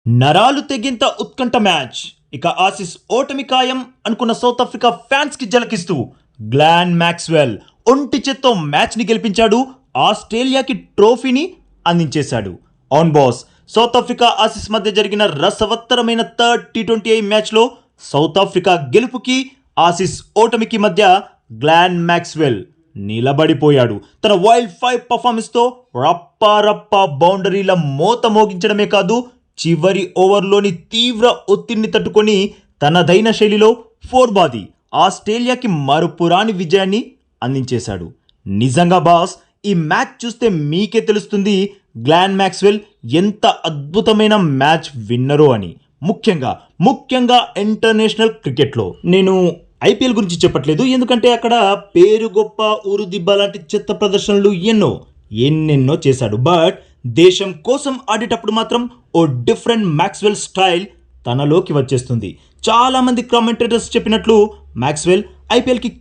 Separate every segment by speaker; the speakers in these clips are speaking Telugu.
Speaker 1: నరాలు తెగింత ఉత్కంఠ మ్యాచ్. ఇక ఆసీస్ ఓటమి ఖాయం అనుకున్న సౌత్ ఆఫ్రికా ఫ్యాన్స్ కి జలకిస్తూ గ్లాన్ మ్యాక్స్వెల్ ఒంటి చేత్తో మ్యాచ్ ని గెలిపించాడు. ఆస్ట్రేలియాకి ట్రోఫీని అందించేశాడు. ఆన్ బాస్, సౌత్ ఆఫ్రికా ఆసీస్ మధ్య జరిగిన రసవత్తరమైన థర్డ్ టీ20 మ్యాచ్ లో సౌత్ ఆఫ్రికా గెలుపుకి ఆసీస్ ఓటమికి మధ్య గ్లాన్ మ్యాక్స్వెల్ నిలబడిపోయాడు. తన వైల్డ్ ఫైవ్ పర్ఫార్మెన్స్ తో రప్పా బౌండరీల మోత మోగించడమే కాదు, చివరి ఓవర్లోని తీవ్ర ఒత్తిడిని తట్టుకొని తనదైన శైలిలో ఫోర్ బాది ఆస్ట్రేలియాకి మరుపురాని విజయాన్ని అందించేశాడు. నిజంగా బాస్, ఈ మ్యాచ్ చూస్తే మీకే తెలుస్తుంది గ్లాన్ మ్యాక్స్వెల్ ఎంత అద్భుతమైన మ్యాచ్ విన్నరో అని. ముఖ్యంగా ఇంటర్నేషనల్ క్రికెట్లో. నేను ఐపీఎల్ గురించి చెప్పట్లేదు, ఎందుకంటే అక్కడ పేరు గొప్ప ఊరు దిబ్బ లాంటి చెత్త ప్రదర్శనలు ఎన్నెన్నో చేశాడు. బట్ దేశం కోసం ఆడేటప్పుడు మాత్రం ఓ డిఫరెంట్ మ్యాక్స్వెల్ స్టైల్ తనలోకి వచ్చేస్తుంది. చాలా మంది కామెంటేటర్స్ చెప్పినట్లు మ్యాక్స్వెల్ ఐపీఎల్కి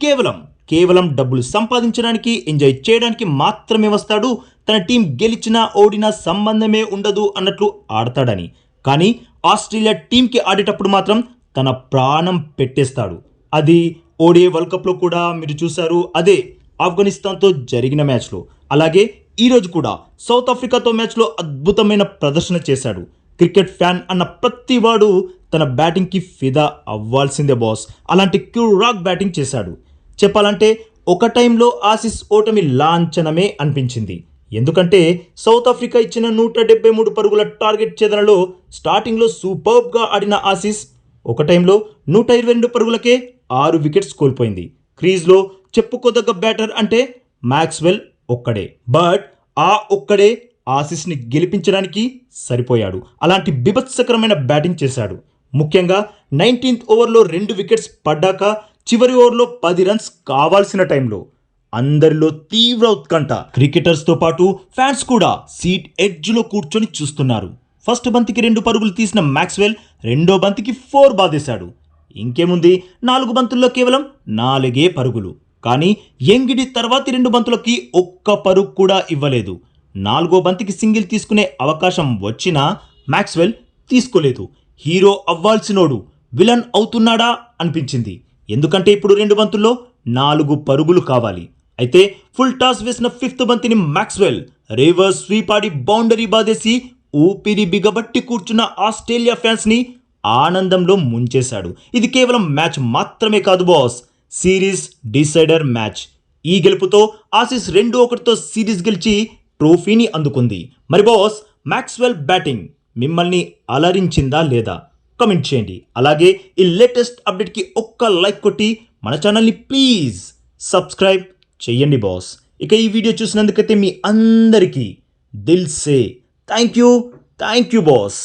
Speaker 1: కేవలం డబ్బులు సంపాదించడానికి, ఎంజాయ్ చేయడానికి మాత్రమే వస్తాడు. తన టీం గెలిచినా ఓడినా సంబంధమే ఉండదు అన్నట్లు ఆడతాడని. కానీ ఆస్ట్రేలియా టీంకి ఆడేటప్పుడు మాత్రం తన ప్రాణం పెట్టేస్తాడు. అది ఓడిఐ వరల్డ్ కప్లో కూడా మీరు చూశారు, అదే ఆఫ్ఘనిస్తాన్తో జరిగిన మ్యాచ్లో. అలాగే ఈరోజు కూడా సౌత్ ఆఫ్రికాతో మ్యాచ్లో అద్భుతమైన ప్రదర్శన చేశాడు. క్రికెట్ ఫ్యాన్ అన్న ప్రతి వాడు తన బ్యాటింగ్కి ఫిదా అవ్వాల్సిందే బాస్. అలాంటి క్యూరాక్ బ్యాటింగ్ చేశాడు. చెప్పాలంటే ఒక టైంలో ఆసీస్ ఓటమి లాంఛనమే అనిపించింది. ఎందుకంటే సౌత్ ఆఫ్రికా ఇచ్చిన 173 పరుగుల టార్గెట్ ఛేదనలో స్టార్టింగ్లో సూపర్బ్గా ఆడిన ఆసీస్ ఒక టైంలో 122 పరుగులకే 6 వికెట్స్ కోల్పోయింది. క్రీజ్లో చెప్పుకోదగ్గ బ్యాటర్ అంటే మ్యాక్స్వెల్ ఒక్కడే. బట్ ఆ ఒక్కడే ఆసీస్ని గెలిపించడానికి సరిపోయాడు. అలాంటి బిభత్సకరమైన బ్యాటింగ్ చేశాడు. ముఖ్యంగా 19th ఓవర్లో 2 వికెట్స్ పడ్డాక చివరి ఓవర్లో 10 రన్స్ కావాల్సిన టైంలో అందరిలో తీవ్ర ఉత్కంఠ. క్రికెటర్స్తో పాటు ఫ్యాన్స్ కూడా సీట్ ఎడ్జ్లో కూర్చొని చూస్తున్నారు. ఫస్ట్ బంతికి 2 పరుగులు తీసిన మ్యాక్స్వెల్ రెండో బంతికి 4 బాధేశాడు. ఇంకేముంది, 4 బంతుల్లో కేవలం 4 పరుగులు. కానీ ఎంగిడి తర్వాతి 2 బంతులకి ఒక్క పరుగు కూడా ఇవ్వలేదు. 4వ బంతికి సింగిల్ తీసుకునే అవకాశం వచ్చినా మ్యాక్స్వెల్ తీసుకోలేదు. హీరో అవ్వాల్సినోడు విలన్ అవుతున్నాడా అనిపించింది. ఎందుకంటే ఇప్పుడు 2 బంతుల్లో 4 పరుగులు కావాలి. అయితే ఫుల్ టాస్ వేసిన 5th బంతిని మ్యాక్స్వెల్ రివర్స్ స్వీప్ ఆడి బౌండరీ బాధేసి ఊపిరి బిగబట్టి కూర్చున్న ఆస్ట్రేలియా ఫ్యాన్స్ ని ఆనందంలో ముంచేశాడు. ఇది కేవలం మ్యాచ్ మాత్రమే కాదు బాస్, సిరీస్ డిసైడర్ మ్యాచ్. ఈ గెలుపుతో ఆసీస్ 2-1తో సిరీస్ గెలిచి ట్రోఫీని అందుకుంది. మరి బాస్, మ్యాక్స్వెల్ బ్యాటింగ్ మిమ్మల్ని అలరించిందా లేదా? కమెంట్ చేయండి. అలాగే ఈ లేటెస్ట్ అప్డేట్కి ఒక్క లైక్ కొట్టి మన ఛానల్ని ప్లీజ్ సబ్స్క్రైబ్ చేయండి బాస్. ఇక ఈ వీడియో చూసినందుకైతే మీ అందరికీ దిల్ సే థ్యాంక్ యూ బాస్.